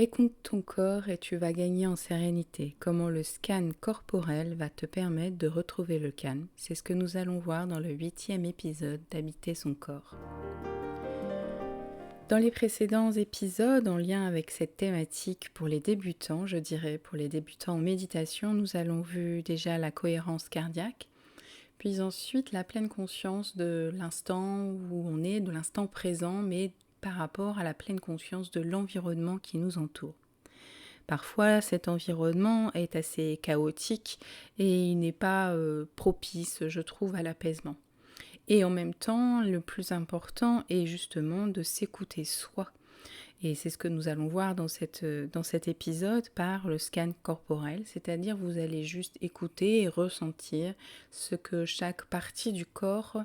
Écoute ton corps et tu vas gagner en sérénité. Comment le scan corporel va te permettre de retrouver le calme. C'est ce que nous allons voir dans le 8e épisode d'Habiter son corps. Dans les précédents épisodes, en lien avec cette thématique pour les débutants, je dirais pour les débutants en méditation, nous allons vu déjà la cohérence cardiaque, puis ensuite la pleine conscience de l'instant où on est, de l'instant présent, mais par rapport à la pleine conscience de l'environnement qui nous entoure. Parfois, cet environnement est assez chaotique et il n'est pas propice, je trouve, à l'apaisement. Et en même temps, le plus important est justement de s'écouter soi. Et c'est ce que nous allons voir dans cet épisode par le scan corporel, c'est-à-dire vous allez juste écouter et ressentir ce que chaque partie du corps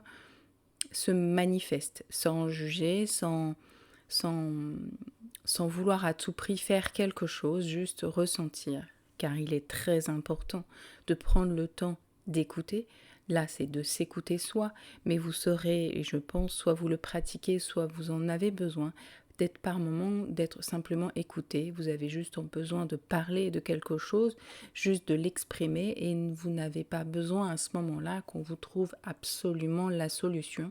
se manifeste, sans juger, sans, sans vouloir à tout prix faire quelque chose, juste ressentir. Car il est très important de prendre le temps d'écouter. Là, c'est de s'écouter soi, mais vous saurez, et je pense, soit vous le pratiquez, soit vous en avez besoin, d'être par moment, d'être simplement écouté. Vous avez juste besoin de parler de quelque chose, juste de l'exprimer, et vous n'avez pas besoin à ce moment-là qu'on vous trouve absolument la solution.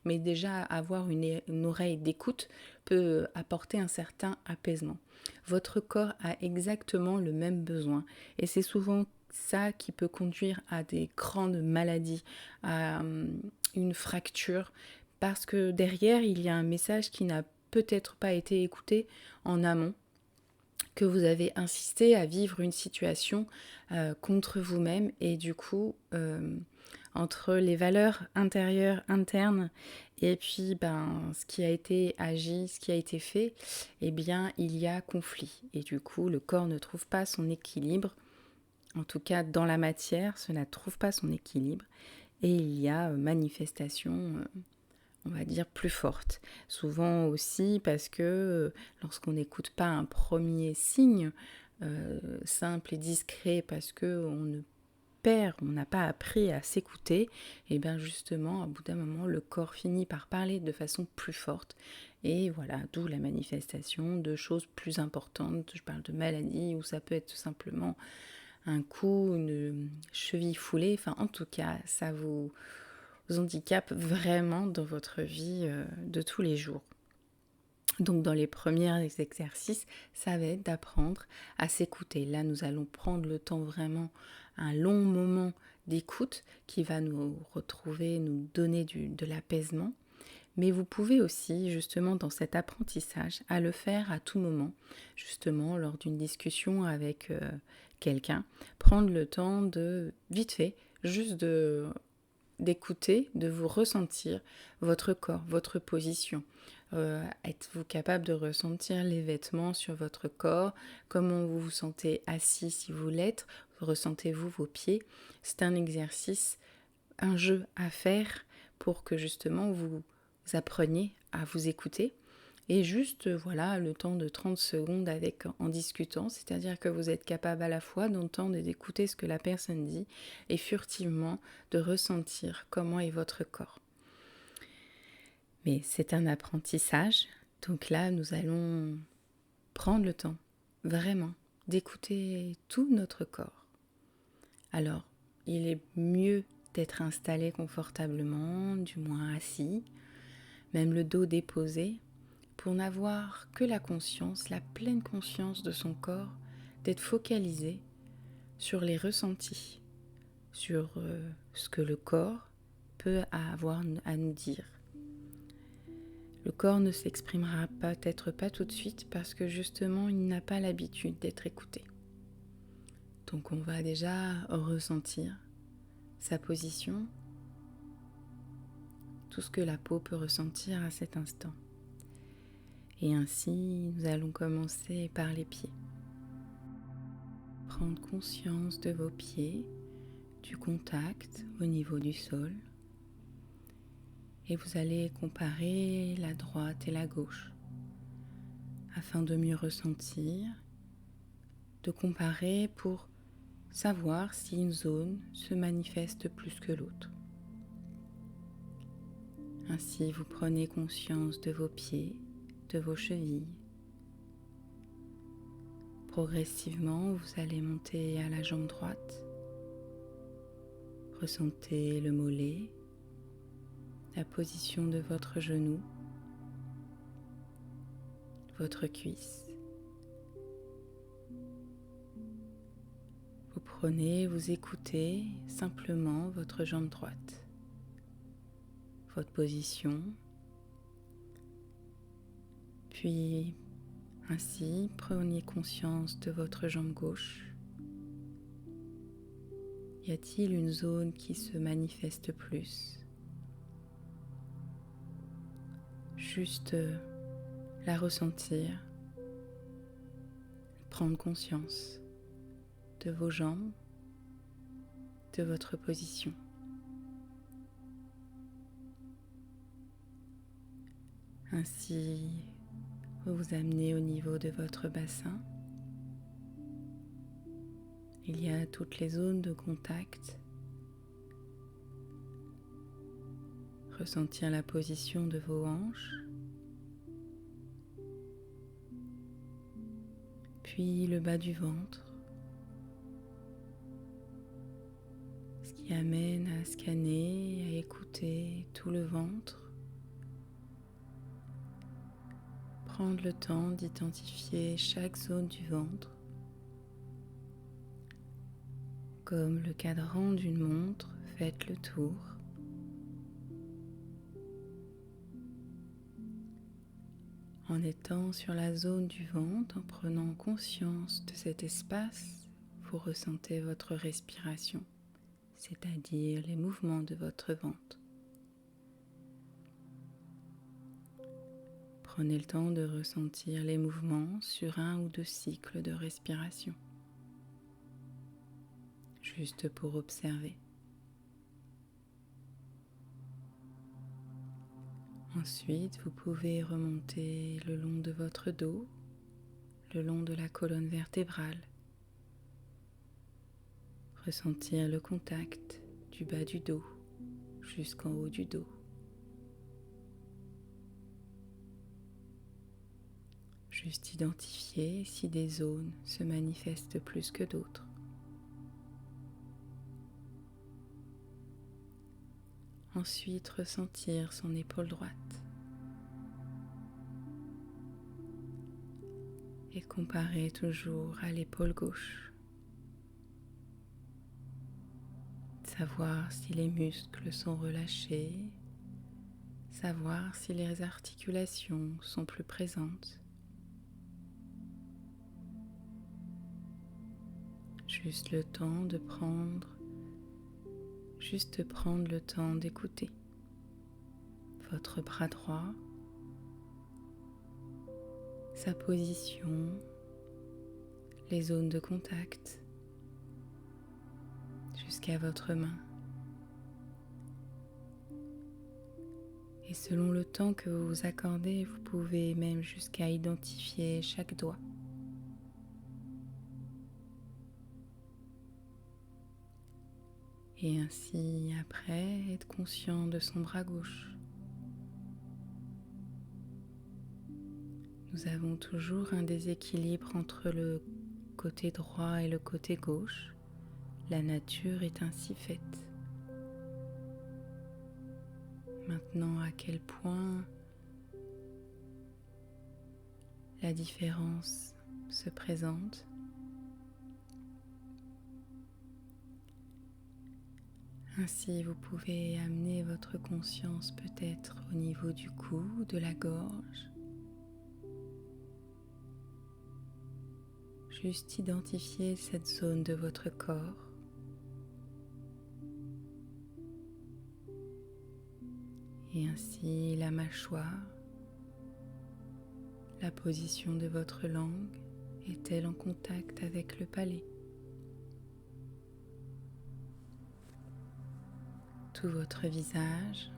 Mais déjà, avoir une oreille d'écoute peut apporter un certain apaisement. Votre corps a exactement le même besoin, et c'est souvent ça qui peut conduire à des grandes maladies, à une fracture, parce que derrière, il y a un message qui n'a peut-être pas été écouté en amont, que vous avez insisté à vivre une situation contre vous-même, et du coup, entre les valeurs intérieures, internes, et puis ce qui a été agi, ce qui a été fait, eh bien, il y a conflit. Et du coup, le corps ne trouve pas son équilibre. En tout cas, dans la matière, cela ne trouve pas son équilibre. Et il y a manifestation, on va dire, plus forte. Souvent aussi parce que lorsqu'on n'écoute pas un premier signe simple et discret, parce qu'on n'a pas appris à s'écouter, et bien justement, à bout d'un moment, le corps finit par parler de façon plus forte. Et voilà, d'où la manifestation de choses plus importantes. Je parle de maladies, ou ça peut être tout simplement un coup, une cheville foulée. Enfin, en tout cas, ça vous handicape vraiment dans votre vie de tous les jours. Donc dans les premiers exercices, ça va être d'apprendre à s'écouter. Là, nous allons prendre le temps vraiment, un long moment d'écoute qui va nous retrouver, nous donner de l'apaisement. Mais vous pouvez aussi, justement, dans cet apprentissage, à le faire à tout moment, justement, lors d'une discussion avec quelqu'un, prendre le temps de, vite fait, juste d'écouter, de vous ressentir votre corps, votre position. Êtes-vous capable de ressentir les vêtements sur votre corps? Comment vous vous sentez assis si vous l'êtes? Ressentez-vous vos pieds? C'est un exercice, un jeu à faire pour que justement vous appreniez à vous écouter. Et juste, voilà, le temps de 30 secondes en discutant, c'est-à-dire que vous êtes capable à la fois d'entendre et d'écouter ce que la personne dit, et furtivement de ressentir comment est votre corps. Mais c'est un apprentissage, donc là, nous allons prendre le temps, vraiment, d'écouter tout notre corps. Alors, il est mieux d'être installé confortablement, du moins assis, même le dos déposé, pour n'avoir que la conscience, la pleine conscience de son corps, d'être focalisé sur les ressentis, sur ce que le corps peut avoir à nous dire. Le corps ne s'exprimera peut-être pas tout de suite parce que justement il n'a pas l'habitude d'être écouté. Donc on va déjà ressentir sa position, tout ce que la peau peut ressentir à cet instant. Et ainsi, nous allons commencer par les pieds. Prendre conscience de vos pieds, du contact au niveau du sol. Et vous allez comparer la droite et la gauche afin de mieux ressentir, de comparer pour savoir si une zone se manifeste plus que l'autre. Ainsi, vous prenez conscience de vos pieds, de vos chevilles, Progressivement, vous allez monter à la jambe droite. Ressentez le mollet, la position de votre genou, votre cuisse. Vous prenez, vous écoutez simplement votre jambe droite, votre position, puis ainsi prenez conscience de votre jambe gauche. Y a-t-il une zone qui se manifeste plus? Juste la ressentir, prendre conscience de vos jambes, de votre position. Ainsi, vous vous amenez au niveau de votre bassin. Il y a toutes les zones de contact. Ressentir la position de vos hanches. Puis le bas du ventre. Ce qui amène à scanner, à écouter tout le ventre. Prendre le temps d'identifier chaque zone du ventre. Comme le cadran d'une montre, faites le tour. En étant sur la zone du ventre, en prenant conscience de cet espace, vous ressentez votre respiration, c'est-à-dire les mouvements de votre ventre. Prenez le temps de ressentir les mouvements sur 1 ou 2 cycles de respiration, juste pour observer. Ensuite, vous pouvez remonter le long de votre dos, le long de la colonne vertébrale. Ressentir le contact du bas du dos jusqu'en haut du dos. Juste identifier si des zones se manifestent plus que d'autres. Ensuite, ressentir son épaule droite et comparer toujours à l'épaule gauche. Savoir si les muscles sont relâchés, savoir si les articulations sont plus présentes. Juste prendre le temps d'écouter votre bras droit, sa position, les zones de contact, jusqu'à votre main. Et selon le temps que vous vous accordez, vous pouvez même jusqu'à identifier chaque doigt. Et ainsi, après, être conscient de son bras gauche. Nous avons toujours un déséquilibre entre le côté droit et le côté gauche. La nature est ainsi faite. Maintenant, à quel point la différence se présente? Ainsi, vous pouvez amener votre conscience peut-être au niveau du cou, de la gorge. Juste identifier cette zone de votre corps. Et ainsi la mâchoire, la position de votre langue est-elle en contact avec le palais? Tout votre visage.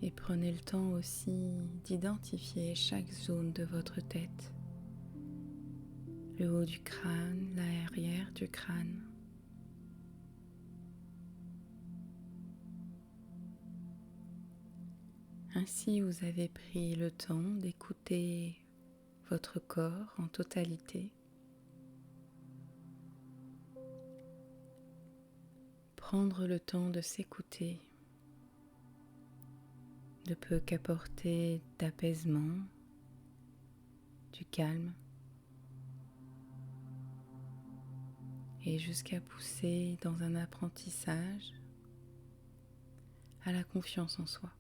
Et prenez le temps aussi d'identifier chaque zone de votre tête. Le haut du crâne, l'arrière du crâne. Ainsi, vous avez pris le temps d'écouter votre corps en totalité. Prendre le temps de s'écouter ne peut qu'apporter d'apaisement, du calme et jusqu'à pousser dans un apprentissage à la confiance en soi,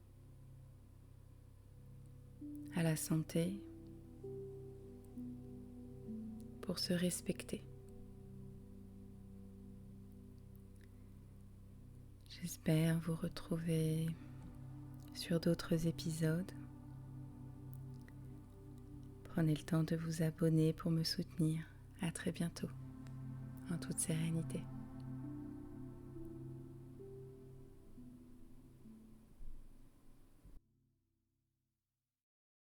à la santé, pour se respecter. J'espère vous retrouver sur d'autres épisodes. Prenez le temps de vous abonner pour me soutenir. À très bientôt, en toute sérénité.